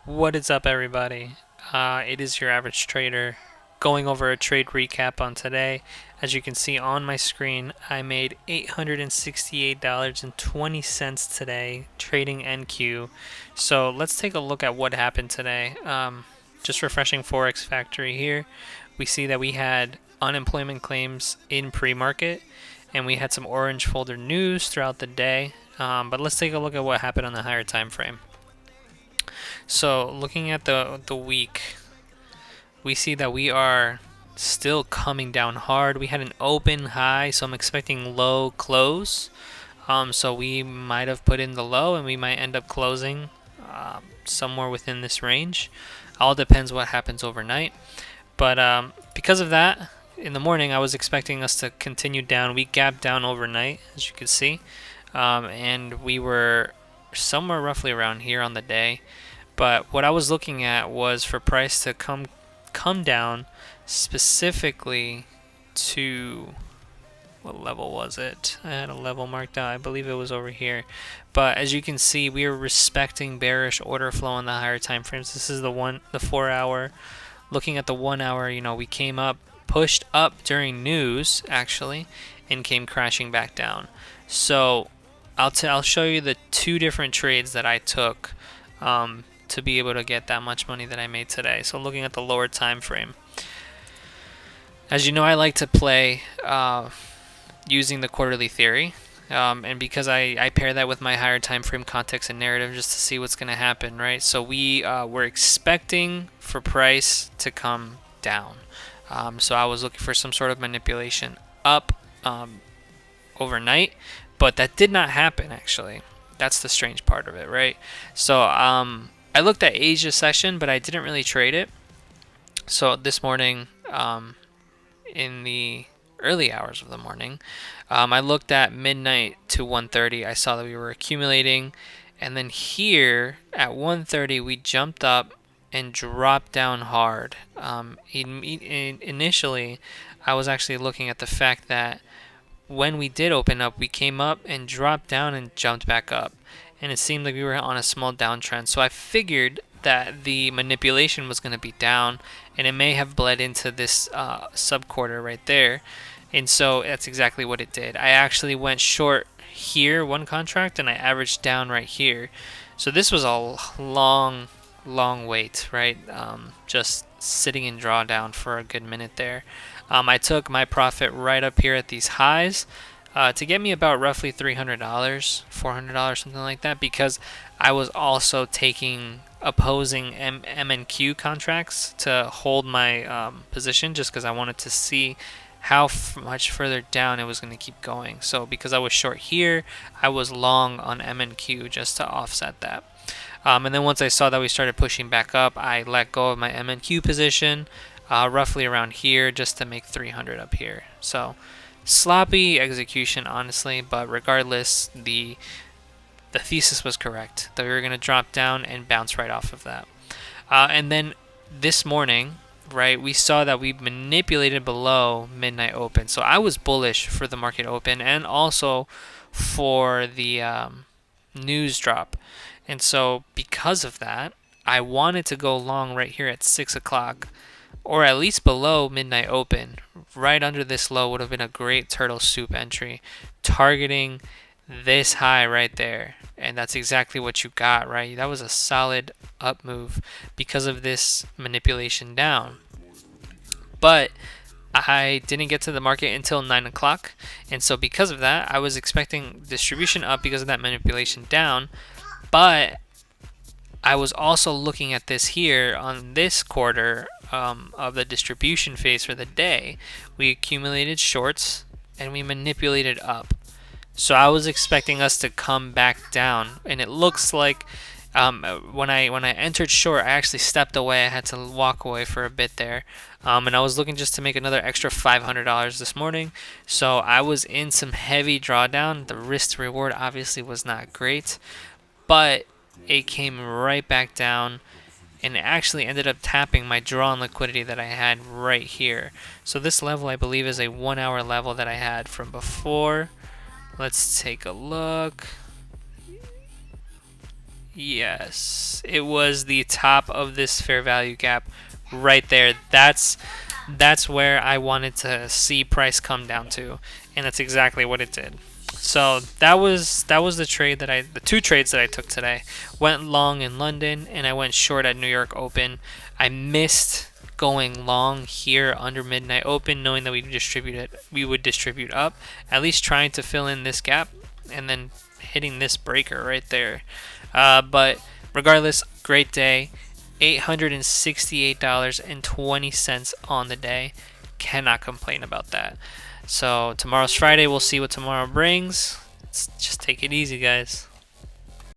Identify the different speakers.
Speaker 1: What is up, everybody? It is your average trader going over a trade recap on today. As you can see on my screen, I made $868.20 today trading NQ. So let's take a look at what happened today. Just refreshing Forex Factory here. We see that we had unemployment claims in pre-market and we had some orange folder news throughout the day. But let's take a look at what happened on the higher time frame. So looking at the week, we see that we are still coming down hard. We had an open high, so I'm expecting low close. So we might have put in the low, and we might end up closing somewhere within this range. All depends what happens overnight. But because of that, in the morning I was expecting us to continue down. We gapped down overnight, as you can see, and we were somewhere roughly around here on the day. But what I was looking at was for price to come down specifically to, what level was it? I had a level marked out. I believe it was over here. But as you can see, we are respecting bearish order flow on the higher time frames. This is the 4 hour. Looking at the 1 hour, we came up, pushed up during news actually, and came crashing back down. So I'll show you the two different trades that I took to be able to get that much money that I made today. So looking at the lower time frame, as you know, I like to play using the quarterly theory, and because I pair that with my higher time frame context and narrative just to see what's going to happen, right? So we were expecting for price to come down. So I was looking for some sort of manipulation up overnight, but that did not happen actually. That's the strange part of it, right? So I looked at Asia session, but I didn't really trade it. So this morning, in the early hours of the morning, I looked at midnight to 1:30. I saw that we were accumulating, and then here at 1:30 we jumped up and dropped down hard. Initially, I was actually looking at the fact that when we did open up, we came up and dropped down and jumped back up. And it seemed like we were on a small downtrend. So I figured that the manipulation was going to be down, and it may have bled into this sub-quarter right there. And so that's exactly what it did. I actually went short here, one contract, and I averaged down right here. So this was a long wait, right? Just sitting in drawdown for a good minute there. I took my profit right up here at these highs to get me about roughly $300, $400, something like that, because I was also taking opposing MNQ contracts to hold my position just because I wanted to see how much further down it was going to keep going. So because I was short here, I was long on MNQ just to offset that. And then once I saw that we started pushing back up, I let go of my MNQ position roughly around here just to make 300 up here. So sloppy execution, honestly, but regardless, the thesis was correct that we were going to drop down and bounce right off of that. And then this morning, right, we saw that we manipulated below midnight open. So I was bullish for the market open and also for the news drop. And so because of that, I wanted to go long right here at 6 o'clock, or at least below midnight open. Right under this low would have been a great turtle soup entry, targeting this high right there. And that's exactly what you got, right? That was a solid up move because of this manipulation down. But I didn't get to the market until 9 o'clock. And so because of that, I was expecting distribution up because of that manipulation down. But I was also looking at this here on this quarter of the distribution phase for the day. We accumulated shorts and we manipulated up. So I was expecting us to come back down, and it looks like when I entered short, I actually stepped away. I had to walk away for a bit there, and I was looking just to make another extra $500 this morning. So I was in some heavy drawdown. The risk to reward obviously was not great, but it came right back down and actually ended up tapping my drawn liquidity that I had right here. So this level, I believe, is a 1 hour level that I had from before. Let's take a look. Yes, it was the top of this fair value gap right there. That's where I wanted to see price come down to, and that's exactly what it did. So that was the two trades that I took today. Went long in London and I went short at New York Open. I missed going long here under midnight open, knowing that we would distribute up, at least trying to fill in this gap, and then hitting this breaker right there. But regardless, great day. $868.20 on the day. Cannot complain about that. So tomorrow's Friday. We'll see what tomorrow brings. Let's just take it easy, guys.